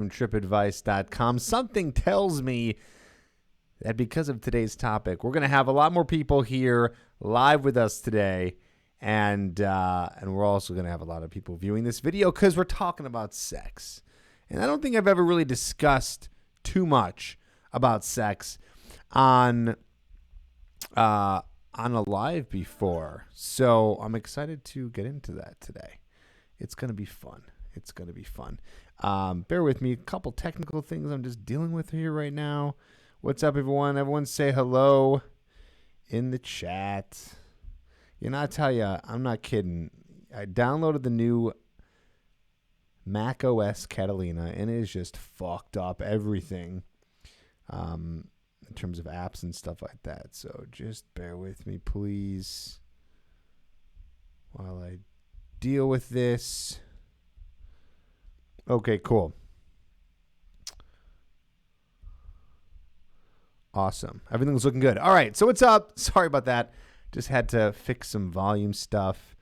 from trippadvice.com. Something tells me that because of today's topic, we're going to have a lot more people here live with us today. And we're also going to have a lot of people viewing this video because we're talking about sex. And I don't think I've ever really discussed too much about sex on a live before. So I'm excited to get into that today. It's going to be fun. Bear with me. A couple technical things I'm just dealing with here right now. What's up, everyone? Everyone say hello in the chat. You know, I tell you, I'm not kidding. I downloaded the new Mac OS Catalina, and it is just fucked up everything in terms of apps and stuff like that. So just bear with me, please, while I deal with this. Okay, cool. Awesome. Everything's looking good. All right, so what's up? Sorry about that. Just had to fix some volume stuff.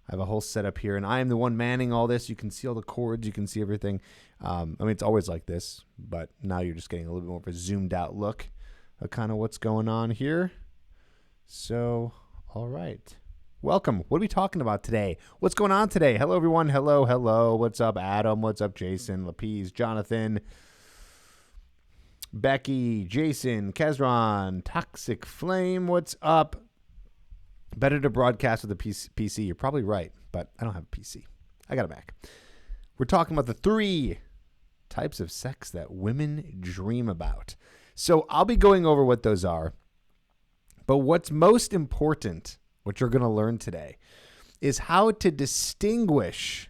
I have a whole setup here, and I am the one manning all this. You can see all the cords. You can see everything. I mean, it's always like this, but now you're just getting a little bit more of a zoomed-out look of kind of what's going on here. So, all right. Welcome. What are we talking about today? What's going on today? Hello, everyone. Hello. What's up, Adam? What's up, Jason, Lapise, Jonathan, Becky, Jason, Kezron, Toxic Flame, what's up? Better to broadcast with a PC. You're probably right, but I don't have a PC. I got a Mac. We're talking about the 3 types of sex that women dream about. So I'll be going over what those are. But what's most important, what you're going to learn today, is how to distinguish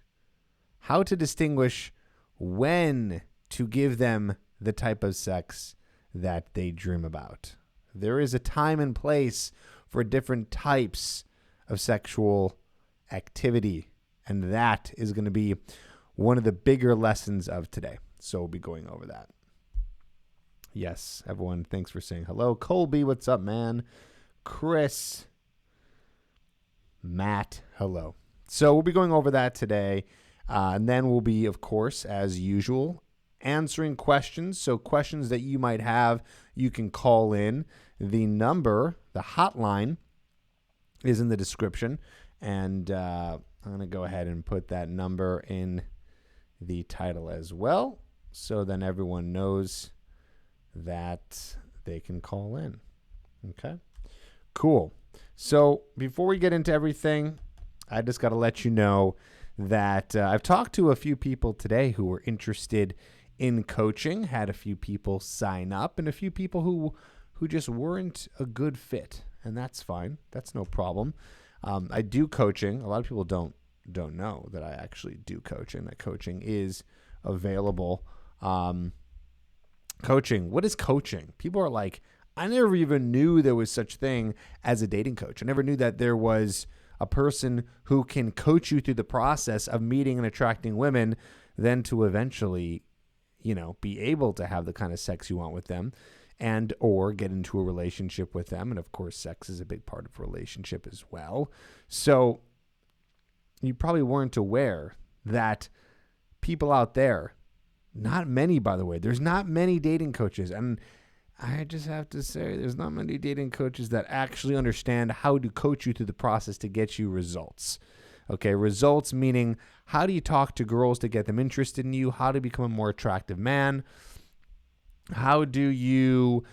when to give them the type of sex that they dream about. There is a time and place for different types of sexual activity, and that is going to be one of the bigger lessons of today. So we'll be going over that. Yes, everyone, thanks for saying hello. Colby, what's up, man? Chris, Matt, hello. So we'll be going over that today, and then we'll be, of course, as usual, answering questions. So questions that you might have, you can call in. The number, the hotline, is in the description. And I'm going to go ahead and put that number in the title as well, so then everyone knows that they can call in. Okay? Cool. So before we get into everything, I just got to let you know that I've talked to a few people today who were interested in coaching, had a few people sign up, and a few people who just weren't a good fit, and that's fine. That's no problem. I do coaching. A lot of people don't know that I actually do coaching, that coaching is available. Coaching, what is coaching? People are like, I never even knew there was such thing as a dating coach. I never knew that there was a person who can coach you through the process of meeting and attracting women, then to eventually, be able to have the kind of sex you want with them and or get into a relationship with them. And of course, sex is a big part of a relationship as well. So you probably weren't aware that people out there, not many, by the way, there's not many dating coaches. And I just have to say, there's not many dating coaches that actually understand how to coach you through the process to get you results. Okay, results meaning how do you talk to girls to get them interested in you? How to become a more attractive man? How do you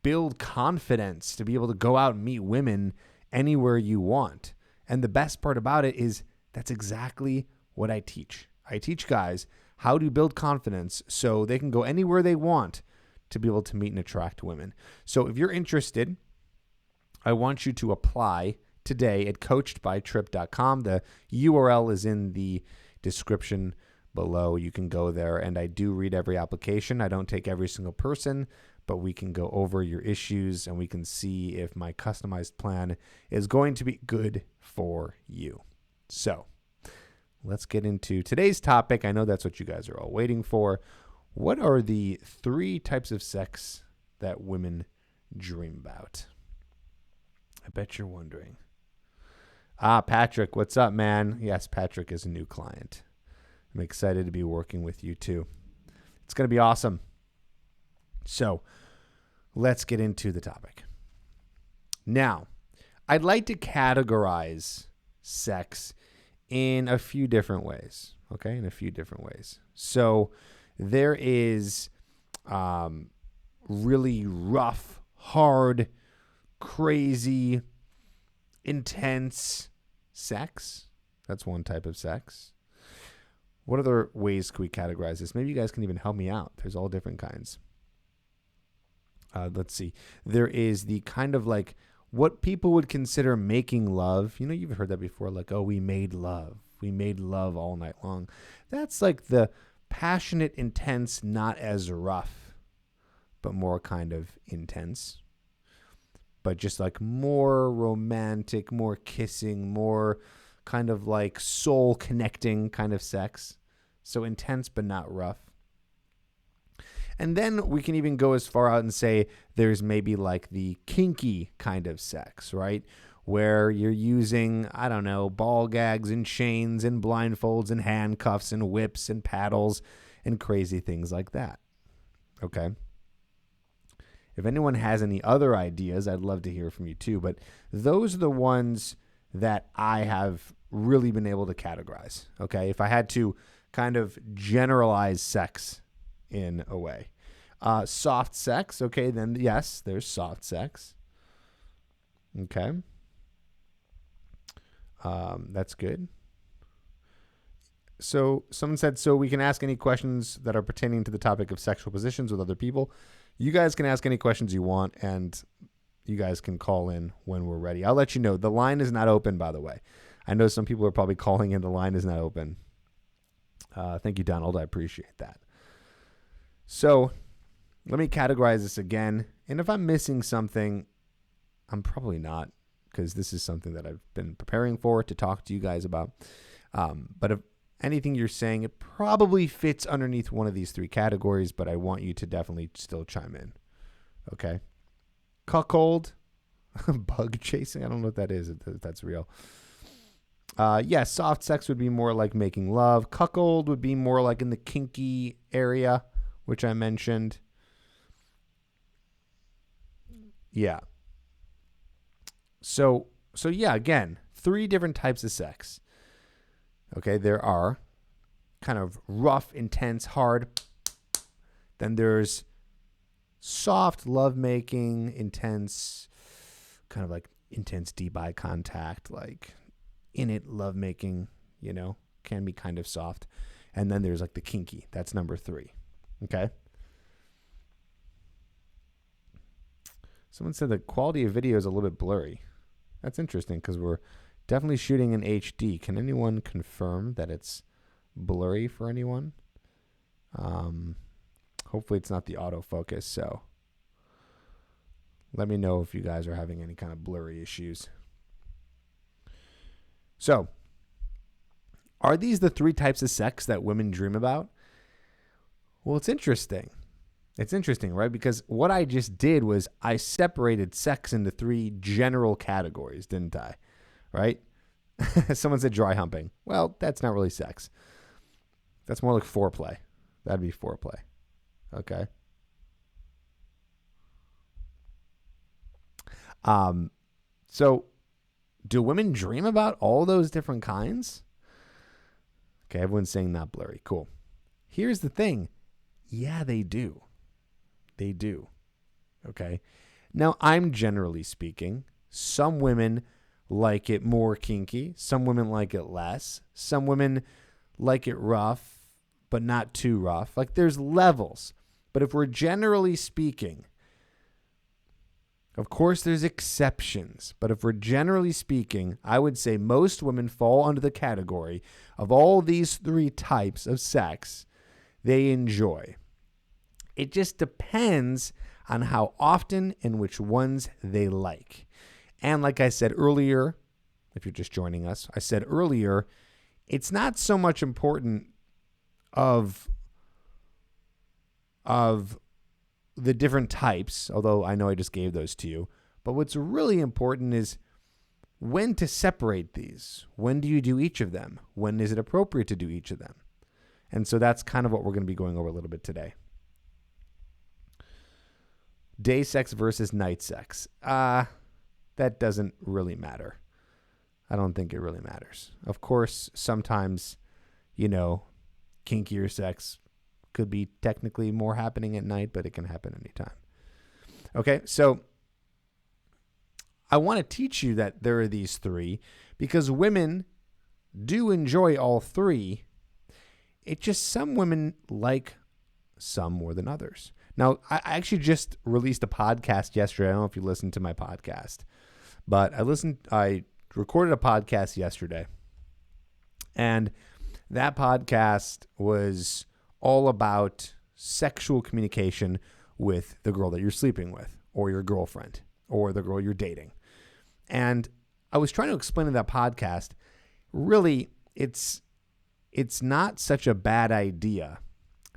build confidence to be able to go out and meet women anywhere you want? And the best part about it is that's exactly what I teach. I teach guys how to build confidence so they can go anywhere they want to be able to meet and attract women. So if you're interested, I want you to apply today at coachedbytripp.com. The URL is in the description below. You can go there, and I do read every application. I don't take every single person, but we can go over your issues and we can see if my customized plan is going to be good for you. So let's get into today's topic. I know that's what you guys are all waiting for. What are the 3 types of sex that women dream about? I bet you're wondering. Patrick, what's up, man? Yes, Patrick is a new client. I'm excited to be working with you too. It's going to be awesome. So let's get into the topic. Now, I'd like to categorize sex in a few different ways. Okay, in a few different ways. So there is really rough, hard, crazy, intense sex. That's one type of sex. What other ways can we categorize this? Maybe you guys can even help me out. There's all different kinds. Let's see. There is the kind of like what people would consider making love. You know, you've heard that before. Like, oh, we made love. We made love all night long. That's like the passionate, intense, not as rough, but more kind of intense. But just like more romantic, more kissing, more kind of like soul connecting kind of sex. So intense, but not rough. And then we can even go as far out and say there's maybe like the kinky kind of sex, right? Where you're using, I don't know, ball gags and chains and blindfolds and handcuffs and whips and paddles and crazy things like that. Okay? If anyone has any other ideas, I'd love to hear from you too. But those are the ones that I have really been able to categorize. Okay? If I had to kind of generalize sex in a way. Soft sex, okay, then yes, there's soft sex. Okay. That's good. So someone said, so we can ask any questions that are pertaining to the topic of sexual positions with other people. You guys can ask any questions you want, and you guys can call in when we're ready. I'll let you know. The line is not open, by the way. I know some people are probably calling in. The line is not open. Thank you, Donald. I appreciate that. So let me categorize this again. And if I'm missing something, I'm probably not, because this is something that I've been preparing for to talk to you guys about. But if anything you're saying, it probably fits underneath one of these three categories, but I want you to definitely still chime in. Okay? Cuckold, bug chasing. I don't know what that is, if that's real. Yes, soft sex would be more like making love. Cuckold would be more like in the kinky area, which I mentioned. Yeah. So yeah, again, three different types of sex. Okay, there are kind of rough, intense, hard. Then there's soft, lovemaking, intense, kind of like intense deep eye contact, like in it lovemaking, you know, can be kind of soft. And then there's like the kinky. That's number 3. Okay. Someone said the quality of video is a little bit blurry. That's interesting because we're definitely shooting in HD. Can anyone confirm that it's blurry for anyone? Hopefully it's not the autofocus, so let me know if you guys are having any kind of blurry issues. So, are these the 3 types of sex that women dream about? Well, it's interesting. It's interesting, right? Because what I just did was I separated sex into 3 general categories, didn't I? Right? Someone said dry humping. Well, that's not really sex. That's more like foreplay. That'd be foreplay. Okay. So do women dream about all those different kinds? Okay, everyone's saying not blurry. Cool. Here's the thing. Yeah, they do. They do. Okay. Now, I'm generally speaking, some women like it more kinky. Some women like it less. Some women like it rough, but not too rough. Like there's levels. But if we're generally speaking, of course there's exceptions, but if we're generally speaking, I would say most women fall under the category of all these 3 types of sex they enjoy. It just depends on how often and which ones they like. And like I said earlier, if you're just joining us, I said earlier, it's not so much important of the different types, although I know I just gave those to you. But what's really important is when to separate these. When do you do each of them? When is it appropriate to do each of them? And so that's kind of what we're going to be going over a little bit today. Day sex versus night sex. That doesn't really matter. I don't think it really matters. Of course, sometimes, kinkier sex could be technically more happening at night, but it can happen anytime. Okay, so I want to teach you that there are these three because women do enjoy all three. It's just some women like some more than others. Now, I actually just released a podcast yesterday. I don't know if you listened to my podcast, but I recorded a podcast yesterday, and that podcast was all about sexual communication with the girl that you're sleeping with, or your girlfriend, or the girl you're dating. And I was trying to explain in that podcast, really, it's not such a bad idea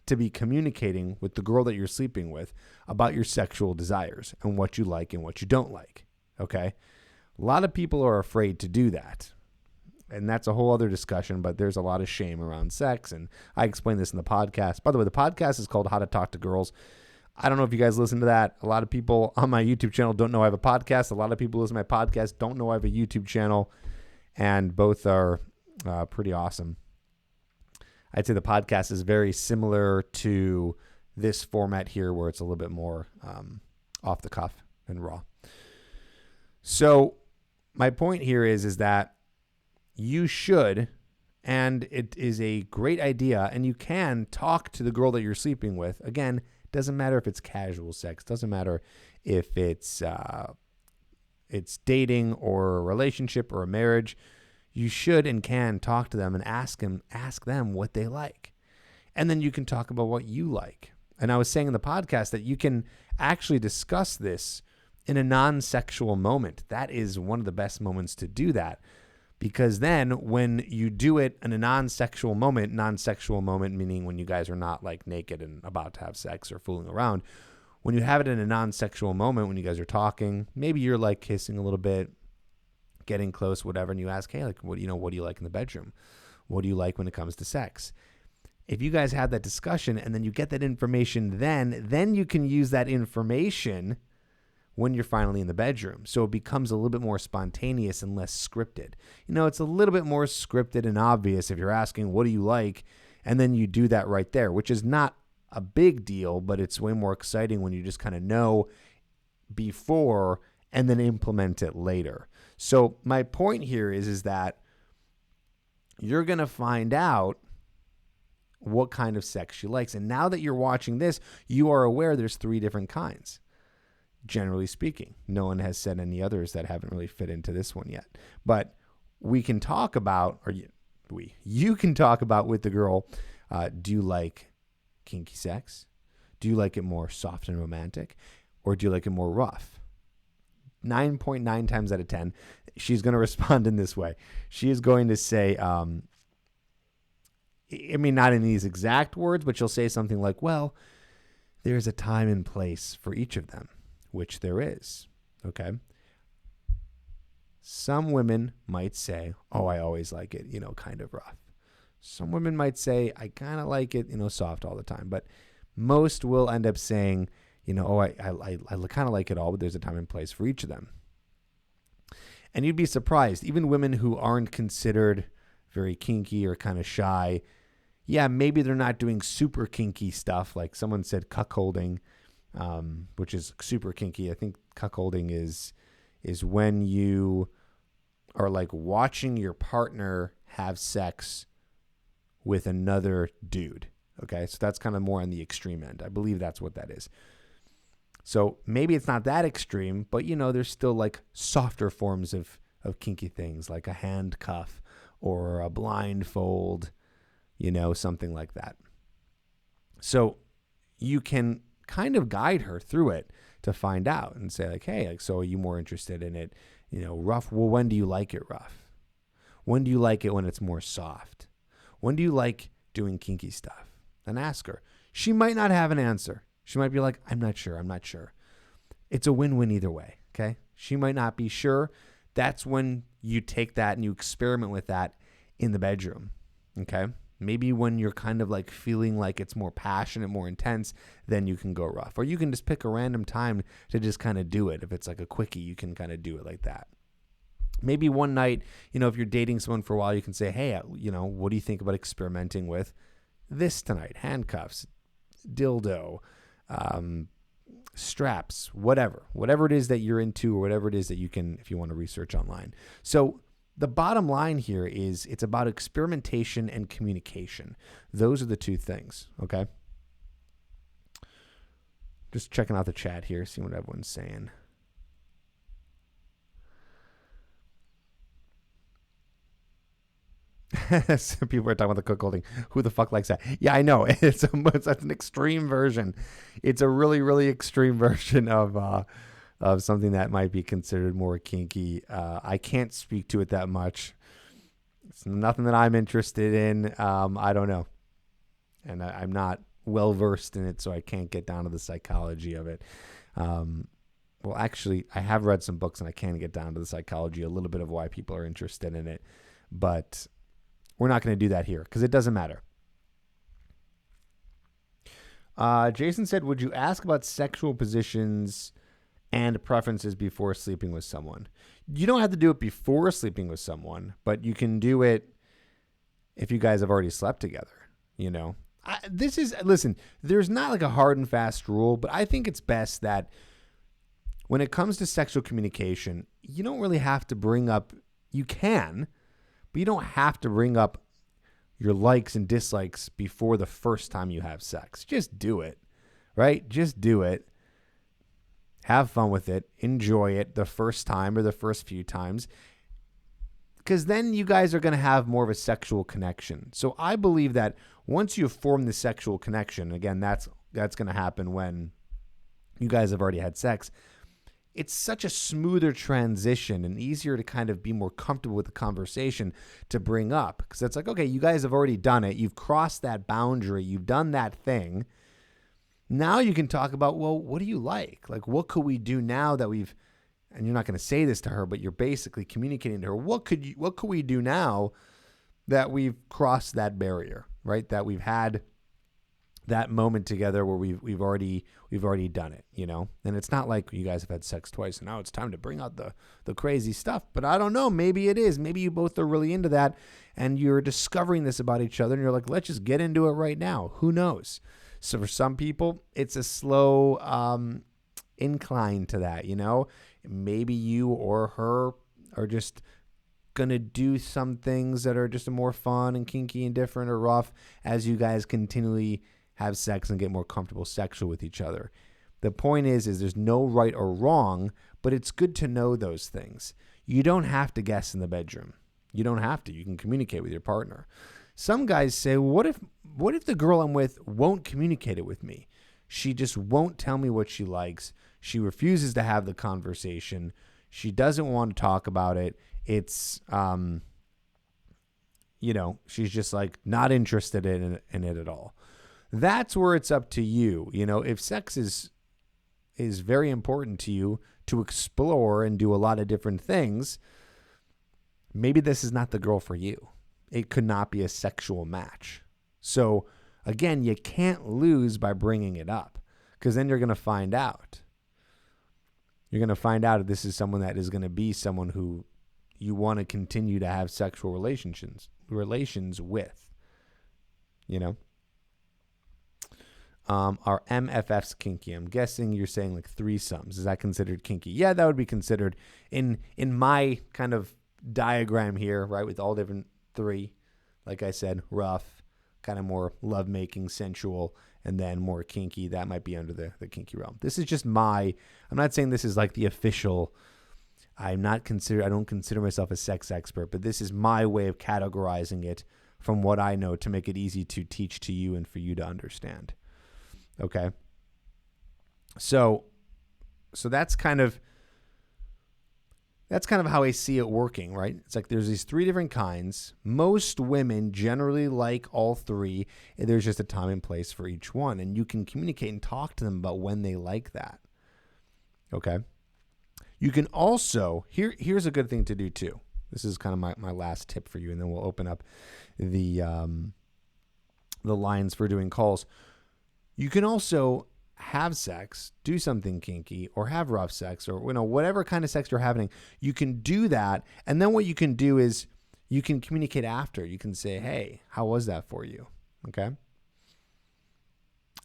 to be communicating with the girl that you're sleeping with about your sexual desires and what you like and what you don't like, okay? A lot of people are afraid to do that, and that's a whole other discussion, but there's a lot of shame around sex, and I explained this in the podcast. By the way, the podcast is called How to Talk to Girls. I don't know if you guys listen to that. A lot of people on my YouTube channel don't know I have a podcast. A lot of people listen to my podcast don't know I have a YouTube channel, and both are pretty awesome. I'd say the podcast is very similar to this format here where it's a little bit more off the cuff and raw. So my point here is that you should, and it is a great idea, and you can talk to the girl that you're sleeping with. Again, doesn't matter if it's casual sex. Doesn't matter if it's dating or a relationship or a marriage. You should and can talk to them and ask them what they like. And then you can talk about what you like. And I was saying in the podcast that you can actually discuss this in a non-sexual moment. That is one of the best moments to do that. Because then when you do it in a non-sexual moment meaning when you guys are not like naked and about to have sex or fooling around, when you have it in a non-sexual moment, when you guys are talking, maybe you're like kissing a little bit, getting close, whatever, and you ask, hey, like, what do you like in the bedroom? What do you like when it comes to sex? If you guys have that discussion and then you get that information, then you can use that information when you're finally in the bedroom. So it becomes a little bit more spontaneous and less scripted. It's a little bit more scripted and obvious if you're asking, what do you like? And then you do that right there, which is not a big deal, but it's way more exciting when you just kind of know before and then implement it later. So my point here is that you're going to find out what kind of sex she likes. And now that you're watching this, you are aware there's three different kinds. Generally speaking, no one has said any others that haven't really fit into this one yet. But we can talk about, you can talk about with the girl, do you like kinky sex? Do you like it more soft and romantic? Or do you like it more rough? 9.9 times out of 10, she's going to respond in this way. She is going to say, not in these exact words, but she'll say something like, well, there's a time and place for each of them, which there is. Okay. Some women might say, oh, I always like it, kind of rough. Some women might say, I kind of like it, soft all the time. But most will end up saying, I kind of like it all, but there's a time and place for each of them. And you'd be surprised, even women who aren't considered very kinky or kind of shy, maybe they're not doing super kinky stuff. Like someone said cuckolding, which is super kinky. I think cuckolding is when you are like watching your partner have sex with another dude. Okay, so that's kind of more on the extreme end. I believe that's what that is. So maybe it's not that extreme, but there's still like softer forms of kinky things, like a handcuff or a blindfold, something like that. So you can kind of guide her through it to find out and say like, hey, like, so are you more interested in it, rough? Well, when do you like it rough? When do you like it when it's more soft? When do you like doing kinky stuff? Then ask her. She might not have an answer. She might be like, I'm not sure. It's a win-win either way, okay? She might not be sure. That's when you take that and you experiment with that in the bedroom, okay? Maybe when you're kind of like feeling like it's more passionate, more intense, then you can go rough. Or you can just pick a random time to just kind of do it. If it's like a quickie, you can kind of do it like that. Maybe one night, if you're dating someone for a while, you can say, hey, what do you think about experimenting with this tonight? Handcuffs, dildo, straps, whatever it is that you're into, or whatever it is that you can, if you want to research online. So the bottom line here is it's about experimentation and communication. Those are the two things, okay? Just checking out the chat here, seeing what everyone's saying. So people are talking about the cuckolding. Who the fuck likes that? Yeah, I know. It's an extreme version. It's a really, really extreme version of something that might be considered more kinky. I can't speak to it that much. It's nothing that I'm interested in. I don't know. And I'm not well versed in it, so I can't get down to the psychology of it. Well, actually, I have read some books, and I can get down to the psychology, a little bit of why people are interested in it. But we're not going to do that here because it doesn't matter. Jason said, would you ask about sexual positions and preferences before sleeping with someone? You don't have to do it before sleeping with someone, but you can do it if you guys have already slept together, Listen, there's not like a hard and fast rule, but I think it's best that when it comes to sexual communication, you don't really have to bring up, you can, but you don't have to bring up your likes and dislikes before the first time you have sex. Just do it, right? Just do it. Have fun with it. Enjoy it the first time or the first few times, because then you guys are going to have more of a sexual connection. So I believe that once you've formed the sexual connection, again, that's going to happen when you guys have already had sex. It's such a smoother transition and easier to kind of be more comfortable with the conversation to bring up. Because it's like, okay, you guys have already done it. You've crossed that boundary. You've done that thing. Now you can talk about, well, what do you like? Like, what could we do now that we've, and you're not going to say this to her, but you're basically communicating to her, what could we do now that we've crossed that barrier, right? That we've had that moment together where we've already done it, And it's not like you guys have had sex twice and now it's time to bring out the crazy stuff. But I don't know, maybe it is. Maybe you both are really into that and you're discovering this about each other and you're like, let's just get into it right now. Who knows? So for some people, it's a slow incline to that, Maybe you or her are just going to do some things that are just more fun and kinky and different or rough as you guys continually have sex and get more comfortable sexual with each other. The point is there's no right or wrong, but it's good to know those things. You don't have to guess in the bedroom. You don't have to. You can communicate with your partner. Some guys say, what if the girl I'm with won't communicate it with me? She just won't tell me what she likes. She refuses to have the conversation. She doesn't want to talk about it. It's, she's just like not interested in it at all. That's where it's up to you. If sex is very important to you to explore and do a lot of different things, maybe this is not the girl for you. It could not be a sexual match. So again, you can't lose by bringing it up, because then you're going to find out. You're going to find out if this is someone that is going to be someone who you want to continue to have sexual relations with, Are MFFs kinky? I'm guessing you're saying like threesomes. Is that considered kinky? Yeah, that would be considered in my kind of diagram here, right? With all different three, like I said, rough, kind of more lovemaking, sensual, and then more kinky. That might be under the kinky realm. This is just I'm not saying this is like the official. I don't consider myself a sex expert, but this is my way of categorizing it from what I know to make it easy to teach to you and for you to understand. Okay. So that's kind of how I see it working, right? It's like there's these three different kinds. Most women generally like all three, and there's just a time and place for each one, and you can communicate and talk to them about when they like that. Okay. You can also, here's a good thing to do too. This is kind of my last tip for you, and then we'll open up the the lines for doing calls. You can also have sex, do something kinky, or have rough sex, or whatever kind of sex you're having. You can do that, and then what you can do is you can communicate after. You can say, "Hey, how was that for you?" Okay.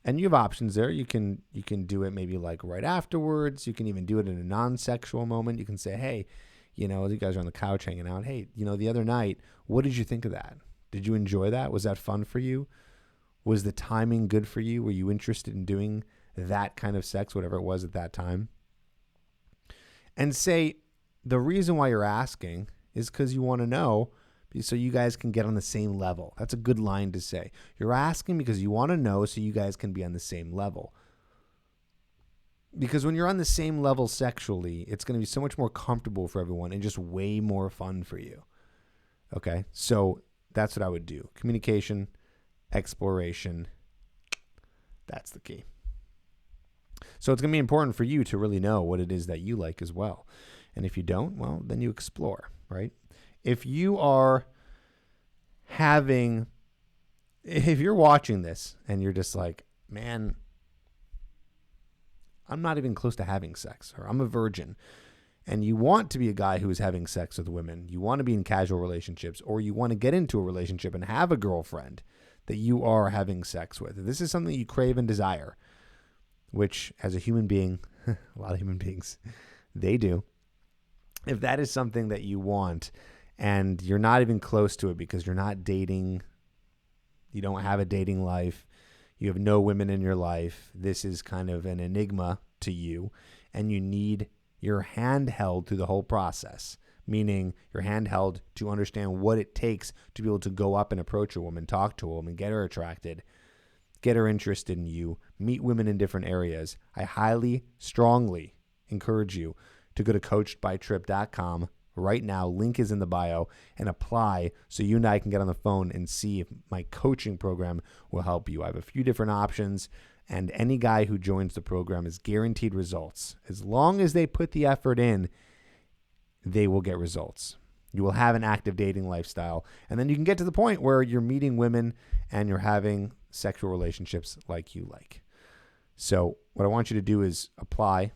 And you have options there. You can do it maybe like right afterwards. You can even do it in a non-sexual moment. You can say, "Hey, you guys are on the couch hanging out. Hey, the other night, what did you think of that? Did you enjoy that? Was that fun for you? Was the timing good for you? Were you interested in doing that kind of sex, whatever it was at that time?" And say the reason why you're asking is because you want to know, so you guys can get on the same level. That's a good line to say. You're asking because you want to know so you guys can be on the same level. Because when you're on the same level sexually, it's going to be so much more comfortable for everyone and just way more fun for you. Okay? So that's what I would do. Communication, exploration, that's the key. So it's going to be important for you to really know what it is that you like as well. And if you don't, well, then you explore, right? If you're watching this and you're just like, man, I'm not even close to having sex, or I'm a virgin, and you want to be a guy who is having sex with women, you want to be in casual relationships, or you want to get into a relationship and have a girlfriend that you are having sex with. This is something you crave and desire, which as a human being, a lot of human beings, they do. If that is something that you want and you're not even close to it because you're not dating, you don't have a dating life, you have no women in your life, this is kind of an enigma to you, and you need your hand held through the whole process, meaning your hand held to understand what it takes to be able to go up and approach a woman, talk to a woman, get her attracted, get her interested in you, meet women in different areas. I highly, strongly encourage you to go to coachedbytripp.com right now. Link is in the bio, and apply so you and I can get on the phone and see if my coaching program will help you. I have a few different options, and any guy who joins the program is guaranteed results. As long as they put the effort in, they will get results. You will have an active dating lifestyle, and then you can get to the point where you're meeting women and you're having sexual relationships like you like. So what I want you to do is apply.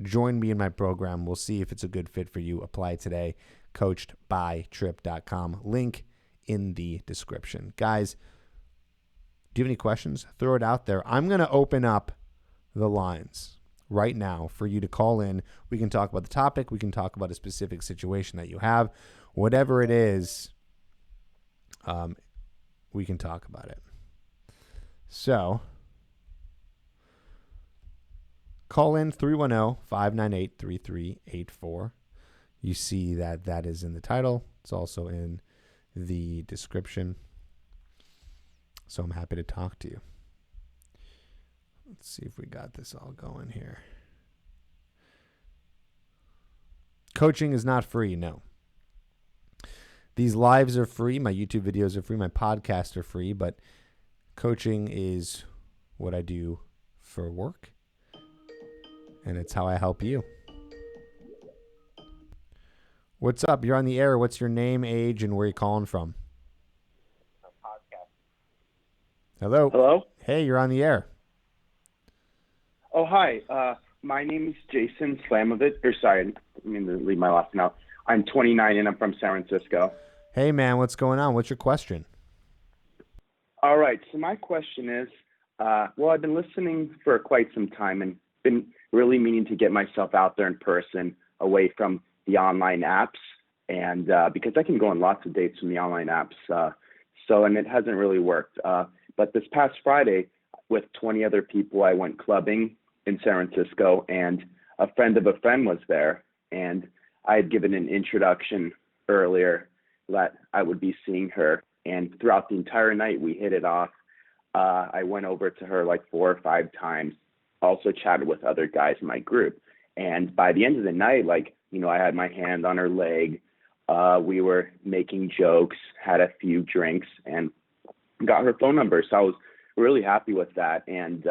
Join me in my program. We'll see if it's a good fit for you. Apply today. Coachedbytripp.com. Link in the description. Guys, do you have any questions? Throw it out there. I'm going to open up the lines right now for you to call in. We can talk about the topic. We can talk about a specific situation that you have. Whatever it is, we can talk about it. So call in 310-598-3384. You see that is in the title. It's also in the description. So I'm happy to talk to you. Let's see if we got this all going here. Coaching is not free, no. These lives are free. My YouTube videos are free. My podcasts are free. But coaching is what I do for work. And it's how I help you. What's up? You're on the air. What's your name, age, and where you calling from? Hello? Hello? Hey, you're on the air. Oh, hi. My name is Jason Slamovich. Sorry, I mean to leave my last name out. I'm 29 and I'm from San Francisco. Hey, man, what's going on? What's your question? All right. So my question is, well, I've been listening for quite some time and been really meaning to get myself out there in person, away from the online apps, and because I can go on lots of dates from the online apps. And it hasn't really worked. But this past Friday, with 20 other people, I went clubbing in San Francisco, and a friend of a friend was there. And I had given an introduction earlier that I would be seeing her. And throughout the entire night, we hit it off. I went over to her like 4 or 5 times, also chatted with other guys in my group. And by the end of the night, I had my hand on her leg. We were making jokes, had a few drinks, and got her phone number. So I was really happy with that. And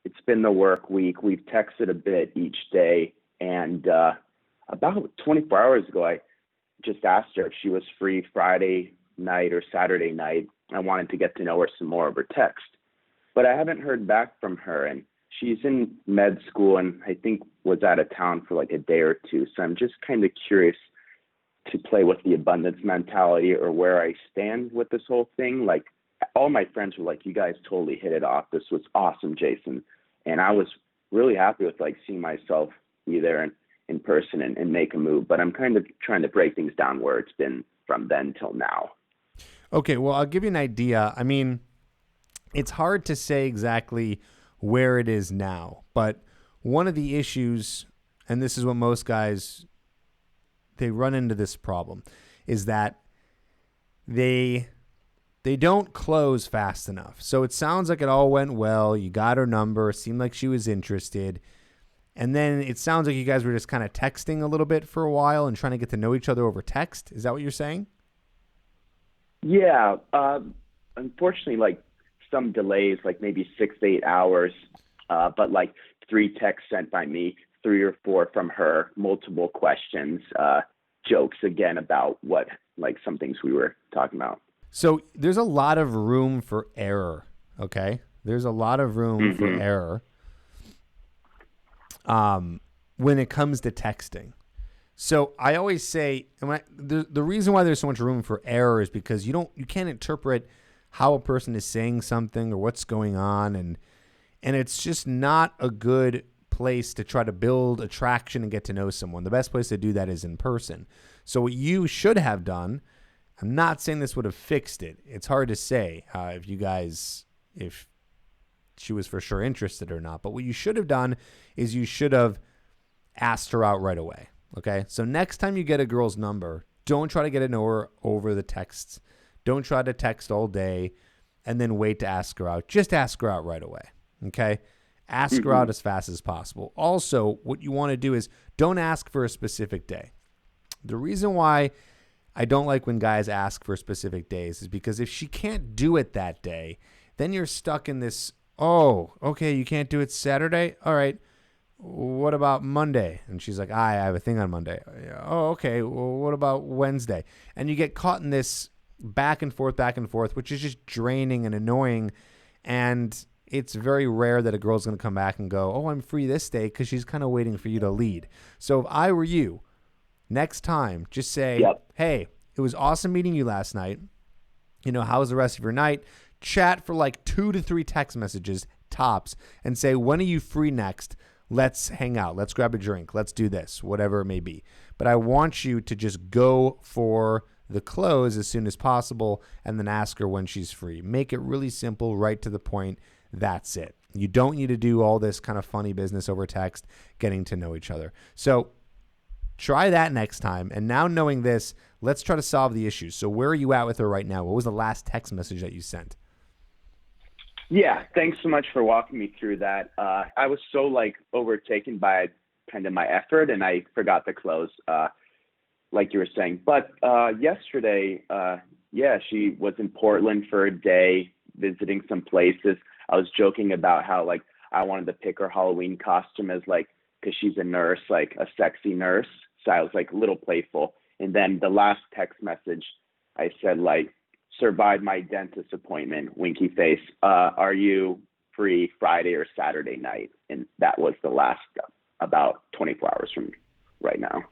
it's been the work week. We've texted a bit each day. And about 24 hours ago, I just asked her if she was free Friday night or Saturday night I wanted to get to know her some more over text. But I haven't heard back from her, and she's in med school and I think was out of town for like a day or two. So I'm just kind of curious to play with the abundance mentality or where I stand with this whole thing. Like all my friends were like, you guys totally hit it off. This was awesome, Jason. And I was really happy with like seeing myself be there in person and make a move. But I'm kind of trying to break things down where it's been from then till now. Okay, well, I'll give you an idea. I mean, it's hard to say exactly where it is now, but one of the issues, and this is what most guys, they run into this problem, is that they don't close fast enough. So it sounds like it all went well. You got her number. It seemed like she was interested. And then it sounds like you guys were just kind of texting a little bit for a while and trying to get to know each other over text. Is that what you're saying? Yeah. Unfortunately, like some delays, like maybe 6 to 8 hours, but like 3 texts sent by me, 3 or 4 from her, multiple questions, jokes again about what, like some things we were talking about. So there's a lot of room for error, okay? There's a lot of room for error when it comes to texting. So I always say, the reason why there's so much room for error is because you can't interpret how a person is saying something or what's going on, and it's just not a good place to try to build attraction and get to know someone. The best place to do that is in person. So what you should have done, I'm not saying this would have fixed it. It's hard to say if she was for sure interested or not. But what you should have done is you should have asked her out right away. Okay? So next time you get a girl's number, don't try to get to know her over the texts. Don't try to text all day and then wait to ask her out. Just ask her out right away. Okay? Ask her out as fast as possible. Also, what you want to do is don't ask for a specific day. The reason why I don't like when guys ask for specific days is because if she can't do it that day, then you're stuck in this, oh, okay, you can't do it Saturday? All right. What about Monday? And she's like, I have a thing on Monday. Oh, okay. Well, what about Wednesday? And you get caught in this back and forth, which is just draining and annoying. And it's very rare that a girl's going to come back and go, oh, I'm free this day, because she's kind of waiting for you to lead. So if I were you, next time, just say, hey, it was awesome meeting you last night. You know, how was the rest of your night? Chat for like 2 to 3 text messages, tops, and say, when are you free next? Let's hang out. Let's grab a drink. Let's do this, whatever it may be. But I want you to just go for the close as soon as possible and then ask her when she's free. Make it really simple, right to the point. That's it. You don't need to do all this kind of funny business over text, getting to know each other. So try that next time. And now knowing this, let's try to solve the issue. So where are you at with her right now? What was the last text message that you sent? Yeah, thanks so much for walking me through that. I was so like overtaken by kind of my effort and I forgot to close, like you were saying. But yesterday, she was in Portland for a day, visiting some places. I was joking about how like I wanted to pick her Halloween costume as like, because she's a nurse, like a sexy nurse. So I was like a little playful. And then the last text message, I said like, survived my dentist appointment, winky face. Are you free Friday or Saturday night? And that was the last about 24 hours from right now.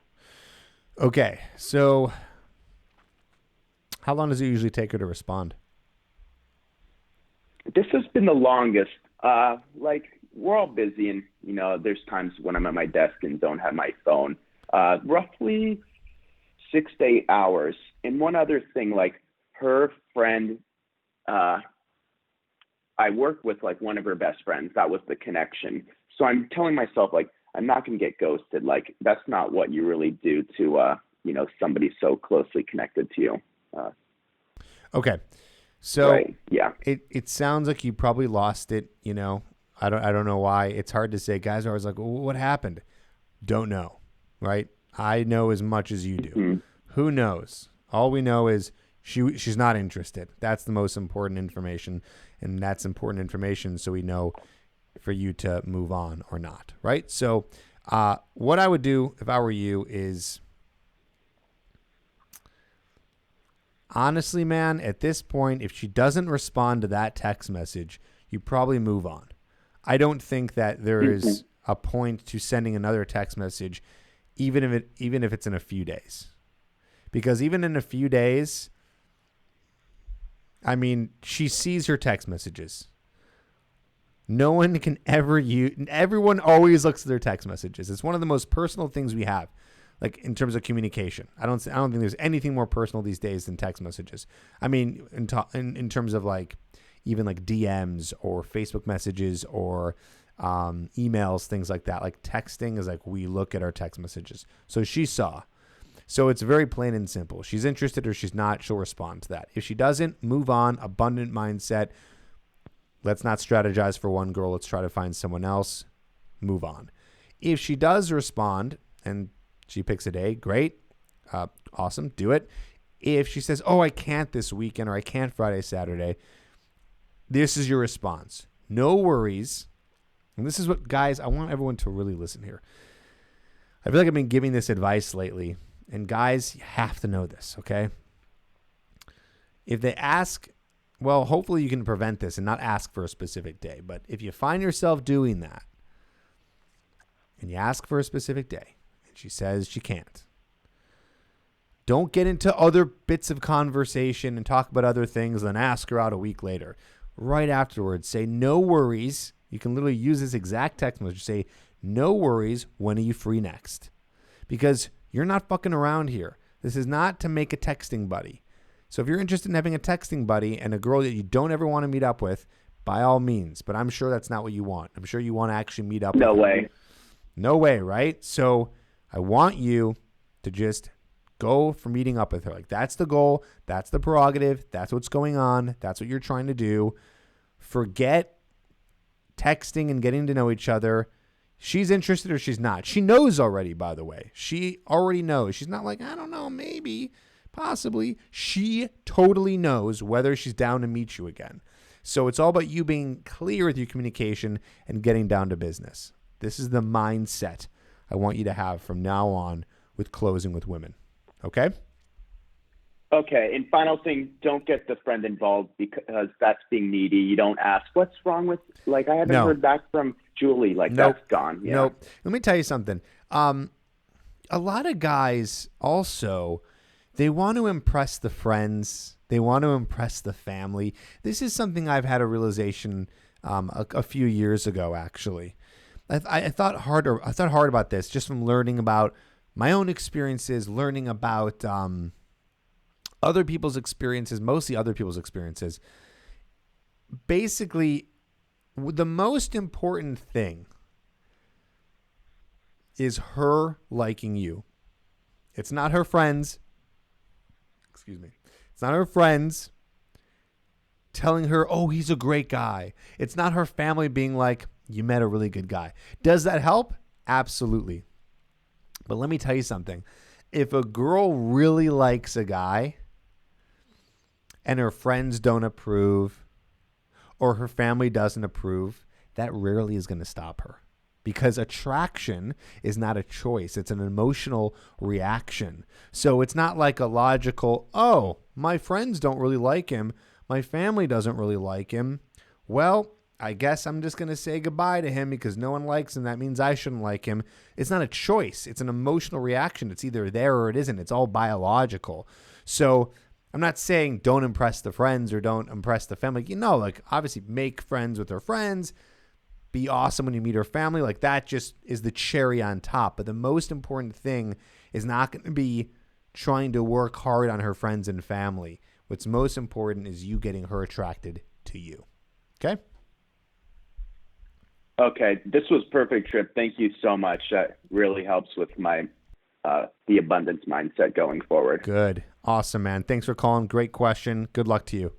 Okay. So how long does it usually take her to respond? This has been the longest. Like we're all busy and, you know, there's times when I'm at my desk and don't have my phone. Roughly 6 to 8 hours. And one other thing, like her friend, I work with like one of her best friends. That was the connection. So I'm telling myself like, I'm not going to get ghosted. Like that's not what you really do to, you know, somebody so closely connected to you. Okay. So right. Yeah, it sounds like you probably lost it. You know, I don't know why. It's hard to say. Guys are always like, well, what happened? Don't know. Right. I know as much as you do. Mm-hmm. Who knows? All we know is she's not interested. That's the most important information. And that's important information. So we know for you to move on or not. Right. So what I would do if I were you is honestly, man, at this point, if she doesn't respond to that text message, you probably move on. I don't think that there is a point to sending another text message, even if it's in a few days. Because even in a few days, I mean, she sees her text messages. No one can ever everyone always looks at their text messages. It's one of the most personal things we have, like in terms of communication. I don't think there's anything more personal these days than text messages. I mean, in terms of like even like DMs or Facebook messages or emails, things like that. Like texting is like we look at our text messages. So she saw. So it's very plain and simple. She's interested or she's not, she'll respond to that. If she doesn't, move on. Abundant mindset. Let's not strategize for one girl. Let's try to find someone else. Move on. If she does respond and she picks a day, great. Awesome. Do it. If she says, oh, I can't this weekend or I can't Friday, Saturday, this is your response. No worries. And this is what, guys, I want everyone to really listen here. I feel like I've been giving this advice lately. And guys, you have to know this, okay? If they ask, well, hopefully you can prevent this and not ask for a specific day. But if you find yourself doing that and you ask for a specific day and she says she can't, don't get into other bits of conversation and talk about other things, then ask her out a week later. Right afterwards, say, no worries. You can literally use this exact text message. Say, no worries. When are you free next? Because you're not fucking around here. This is not to make a texting buddy. So if you're interested in having a texting buddy and a girl that you don't ever want to meet up with, by all means. But I'm sure that's not what you want. I'm sure you want to actually meet up with her. No way. No way, right? So I want you to just go for meeting up with her. Like that's the goal. That's the prerogative. That's what's going on. That's what you're trying to do. Forget texting and getting to know each other. She's interested or she's not. She knows already, by the way. She already knows. She's not like, I don't know, maybe, possibly. She totally knows whether she's down to meet you again. So it's all about you being clear with your communication and getting down to business. This is the mindset I want you to have from now on with closing with women. Okay? Okay, and final thing, don't get the friend involved because that's being needy. You don't ask, what's wrong with, like, I haven't heard back from Julie. Like, that's gone. Yeah. Nope. Let me tell you something. A lot of guys also, they want to impress the friends. They want to impress the family. This is something I've had a realization a few years ago, actually. I thought hard about this just from learning about my own experiences, learning about other people's experiences, mostly other people's experiences. Basically, the most important thing is her liking you. It's not her friends. Excuse me. It's not her friends telling her, oh, he's a great guy. It's not her family being like, you met a really good guy. Does that help? Absolutely. But let me tell you something. If a girl really likes a guy and her friends don't approve or her family doesn't approve, that rarely is going to stop her. Because attraction is not a choice. It's an emotional reaction. So it's not like a logical, oh, my friends don't really like him. My family doesn't really like him. Well, I guess I'm just going to say goodbye to him because no one likes him. That means I shouldn't like him. It's not a choice. It's an emotional reaction. It's either there or it isn't. It's all biological. So I'm not saying don't impress the friends or don't impress the family. You know, like obviously make friends with her friends. Be awesome when you meet her family. Like that just is the cherry on top. But the most important thing is not going to be trying to work hard on her friends and family. What's most important is you getting her attracted to you. Okay? Okay, this was perfect, Tripp. Thank you so much. That really helps with my the abundance mindset going forward. Good. Awesome, man. Thanks for calling. Great question. Good luck to you.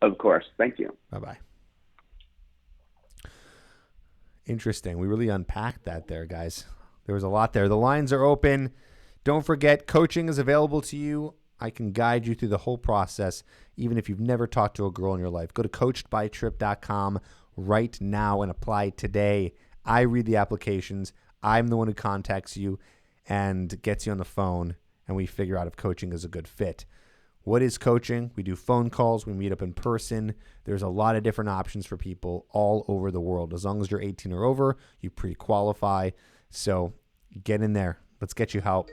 Of course. Thank you. Bye-bye. Interesting. We really unpacked that there, guys. There was a lot there. The lines are open. Don't forget, coaching is available to you. I can guide you through the whole process, even if you've never talked to a girl in your life. Go to coachedbytripp.com right now and apply today. I read the applications. I'm the one who contacts you and gets you on the phone, and we figure out if coaching is a good fit. What is coaching? We do phone calls. We meet up in person. There's a lot of different options for people all over the world. As long as you're 18 or over, you pre-qualify. So get in there. Let's get you help.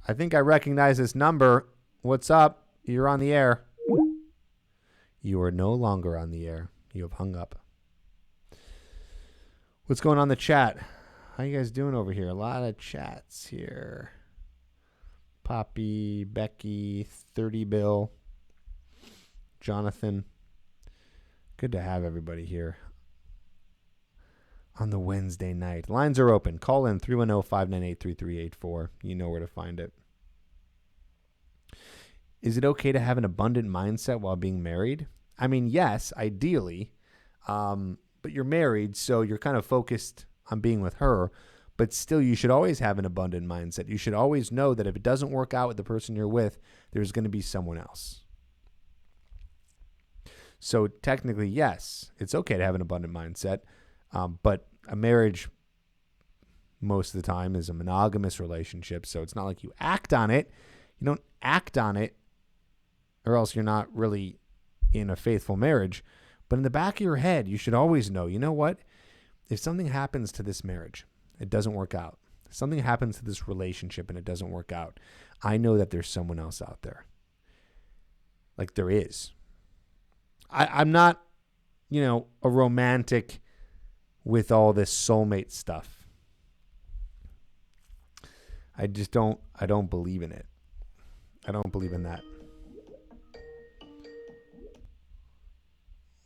I think I recognize this number. What's up? You're on the air. You are no longer on the air. You have hung up. What's going on in the chat? How you guys doing over here? A lot of chats here. Poppy, Becky, 30 Bill, Jonathan. Good to have everybody here on the Wednesday night. Lines are open. Call in 310-598-3384. You know where to find it. Is it okay to have an abundant mindset while being married? I mean, yes, ideally. But you're married, so you're kind of focused on being with her. But still, you should always have an abundant mindset. You should always know that if it doesn't work out with the person you're with, there's going to be someone else. So technically, yes, it's okay to have an abundant mindset. But a marriage, most of the time, is a monogamous relationship. So it's not like you act on it. You don't act on it, or else you're not really in a faithful marriage. But in the back of your head, you should always know, you know what? If something happens to this marriage, it doesn't work out. Something happens to this relationship and it doesn't work out. I know that there's someone else out there. Like there is. I'm not, a romantic with all this soulmate stuff. I don't believe in it. I don't believe in that.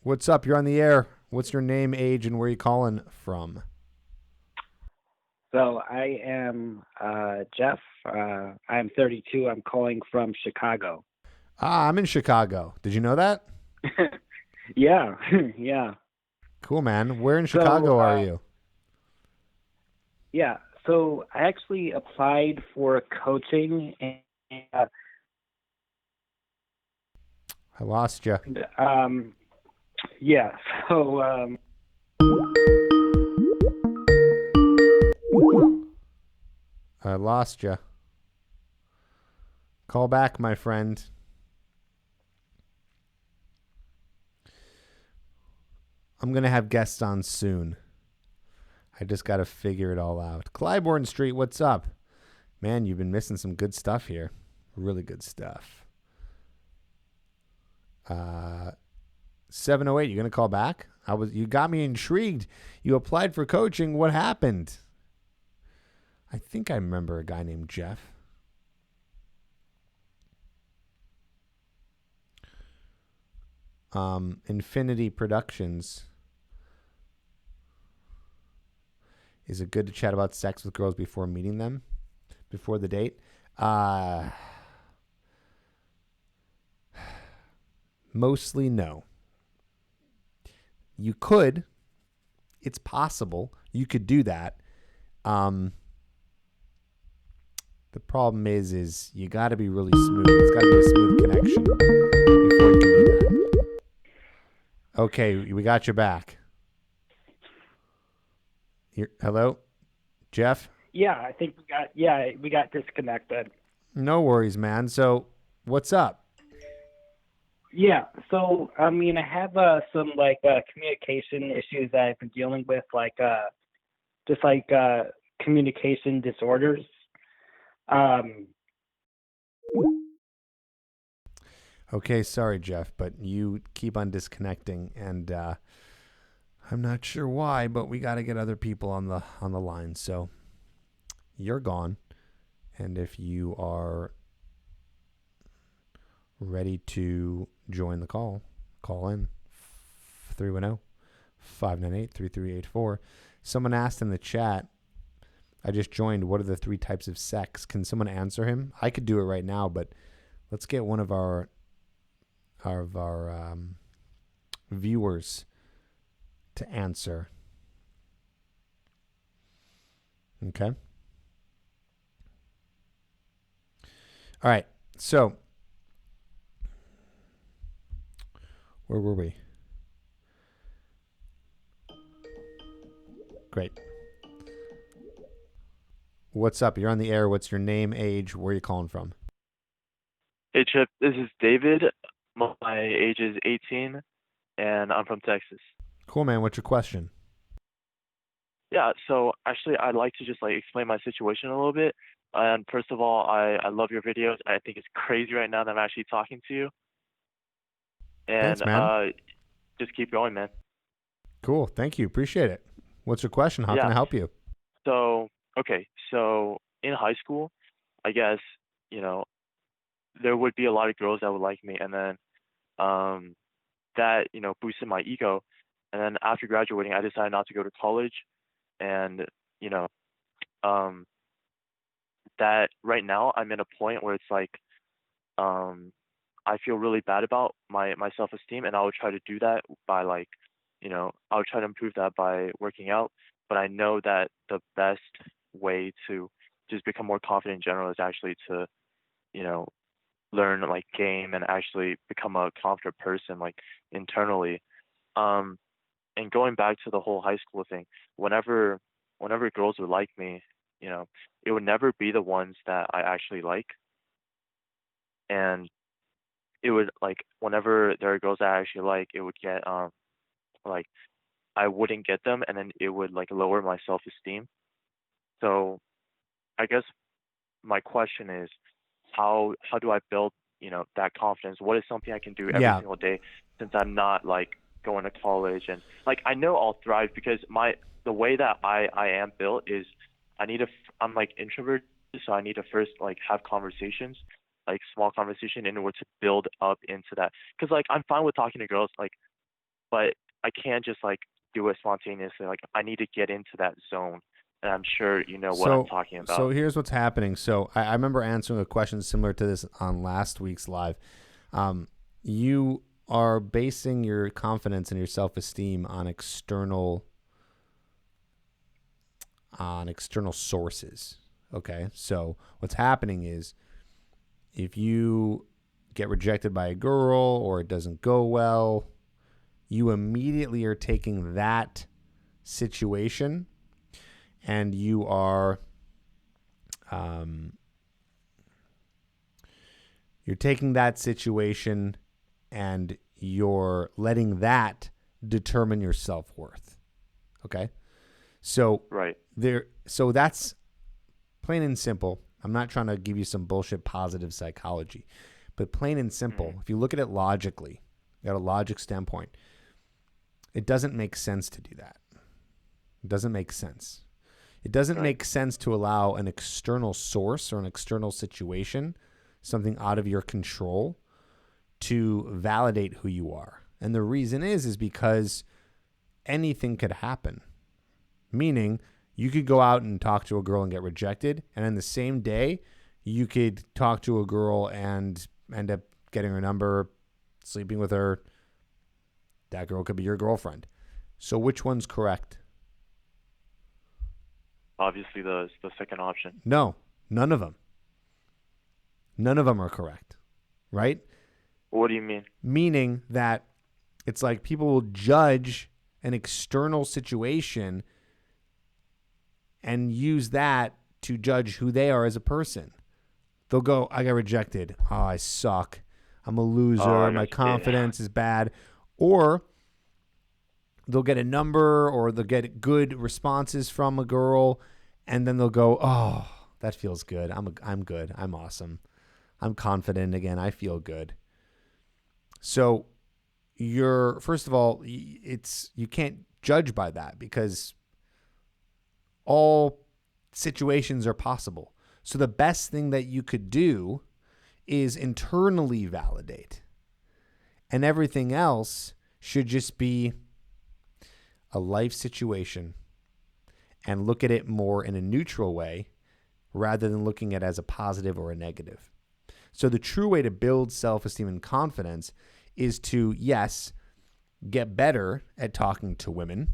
What's up? You're on the air. What's your name, age, and where are you calling from? So I am Jeff. I'm 32. I'm calling from Chicago. I'm in Chicago. Did you know that? Yeah, yeah. Cool, man. Where in Chicago are you? Yeah, so I actually applied for coaching, and I lost you. yeah, so I lost you. Call back, my friend. I'm going to have guests on soon. I just got to figure it all out. Clybourne Street, what's up? Man, you've been missing some good stuff here. Really good stuff. 708, you going to call back? You got me intrigued. You applied for coaching. What happened? I think I remember a guy named Jeff. Infinity Productions. Is it good to chat about sex with girls before meeting them? Before the date? Mostly no. You could. It's possible. You could do that. The problem is you got to be really smooth. It's got to be a smooth connection before you can do that. Okay, we got you back. Hello, Jeff? yeah, I think we got disconnected. No worries, man. So, what's up? Yeah, so I have some communication issues that I've been dealing with, communication disorders. Okay, sorry, Jeff, but you keep on disconnecting, and I'm not sure why, but we got to get other people on the line. So you're gone, and if you are ready to join the call in 310-598-3384. Someone asked in the chat. I just joined. What are the 3 types of sex? Can someone answer him? I could do it right now, but let's get one of our viewers to answer. Okay. All right. So, where were we? Great. What's up? You're on the air. What's your name, age, where are you calling from? Hey Chip, this is David. My age is 18 and I'm from Texas. Cool, man. What's your question? Yeah, so actually I'd like to just like explain my situation a little bit. And first of all, I love your videos. I think it's crazy right now that I'm actually talking to you. Thanks, And man. just keep going, man. Cool. Thank you. Appreciate it. What's your question? How can Yeah. I help you? So, okay. So in high school, I guess, you know, there would be a lot of girls that would like me and then um that, boosted my ego. And then after graduating, I decided not to go to college and, you know, um that right now I'm in a point where it's like um I feel really bad about my self-esteem and I would try to do that by like, I would try to improve that by working out, but I know that the best way to just become more confident in general is actually to, you know, learn like game and actually become a confident person like internally. Um and going back to the whole high school thing, whenever girls would like me, it would never be the ones that I actually like. And it would like whenever there are girls that I actually like, it would get like I wouldn't get them and then it would like lower my self esteem. So I guess my question is how do I build, that confidence? What is something I can do every Yeah. single day since I'm not like going to college and like I know I'll thrive because the way that I am built is I'm like introverted, so I need to first like have conversations, like small conversation in order to build up into that. Because like I'm fine with talking to girls, like, but I can't just like do it spontaneously. Like I need to get into that zone, and I'm sure you know what I'm So talking so about. here's what's happening. So I remember answering a question similar to this on last week's live. You are basing your confidence and your self-esteem on external sources. Okay? So what's happening is if you get rejected by a girl or it doesn't go well, you immediately are taking that situation and um, you're taking that situation and you're letting that determine your self-worth. Okay? So Right. so that's plain and simple. I'm not trying to give you some bullshit positive psychology, but plain and simple, Mm. if you look at it logically, at a logic standpoint, it doesn't make sense to do that. It doesn't make sense. It doesn't Right. make sense to allow an external source or an external situation, something out of your control, to validate who you are. And the reason is because anything could happen. Meaning, you could go out and talk to a girl and get rejected, and in the same day, you could talk to a girl and end up getting her number, sleeping with her. That girl could be your girlfriend. So which one's correct? Obviously, the second option. No, none of them. None of them are correct, right? What do you mean? Meaning that it's like people will judge an external situation and use that to judge who they are as a person. They'll go, I got rejected. Oh, I suck. I'm a Oh, loser. I My got you. Yeah. confidence is bad. Or they'll get a number or they'll get good responses from a girl and then they'll go, oh, that feels good. I'm good. I'm awesome. I'm confident again. I feel good. So first of all, you can't judge by that because all situations are possible. So the best thing that you could do is internally validate. And everything else should just be a life situation and look at it more in a neutral way rather than looking at it as a positive or a negative. So the true way to build self-esteem and confidence is to, yes, get better at talking to women.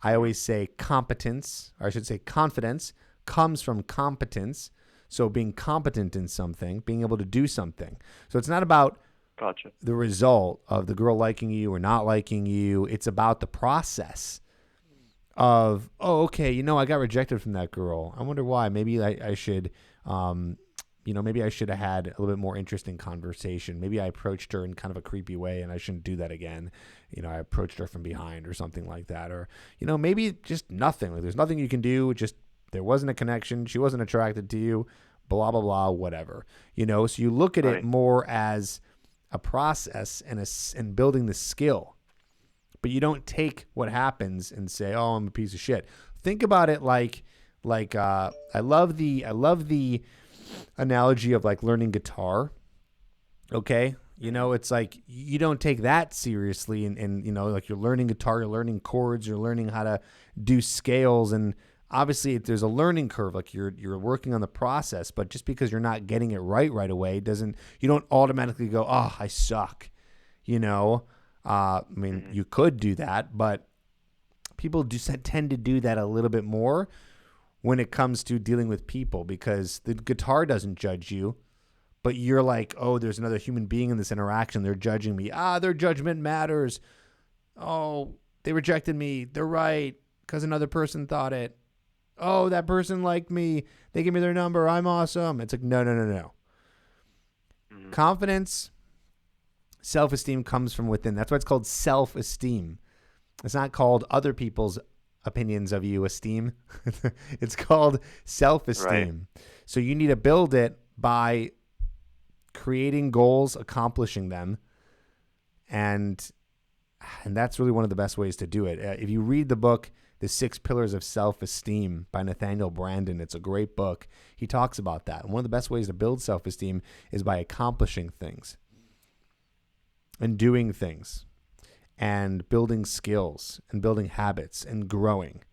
I Mhm. always say competence, or I should say confidence, comes from competence. So being competent in something, being able to do something. So it's not about Gotcha. the result of the girl liking you or not liking you. It's about the process of, oh, okay, I got rejected from that girl. I wonder why. Maybe I should, maybe I should have had a little bit more interesting conversation. Maybe I approached her in kind of a creepy way and I shouldn't do that again. I approached her from behind or something like that. Or, maybe just nothing. Like, there's nothing you can do. Just there wasn't a connection. She wasn't attracted to you, blah, blah, blah, whatever. So you look at it more as a process and building the skill. But you don't take what happens and say, "Oh, I'm a piece of shit." Think about it like I love the analogy of like learning guitar. Okay, it's like you don't take that seriously, and like you're learning guitar, you're learning chords, you're learning how to do scales, and obviously there's a learning curve. Like you're working on the process, but just because you're not getting it right away you don't automatically go, "Oh, I suck," you could do that, but people tend to do that a little bit more when it comes to dealing with people, because the guitar doesn't judge you, but you're like, oh, there's another human being in this interaction. They're judging me. Their judgment matters. Oh, they rejected me. They're right because another person thought it. Oh, that person liked me. They gave me their number. I'm awesome. It's like, no. Mm-hmm. Confidence, self-esteem comes from within. That's why it's called self-esteem. It's not called other people's opinions of you esteem. It's called self-esteem. Right. So you need to build it by creating goals, accomplishing them. And that's really one of the best ways to do it. If you read the book, The 6 Pillars of Self-Esteem by Nathaniel Branden, it's a great book. He talks about that. And one of the best ways to build self-esteem is by accomplishing things and doing things and building skills and building habits and growing.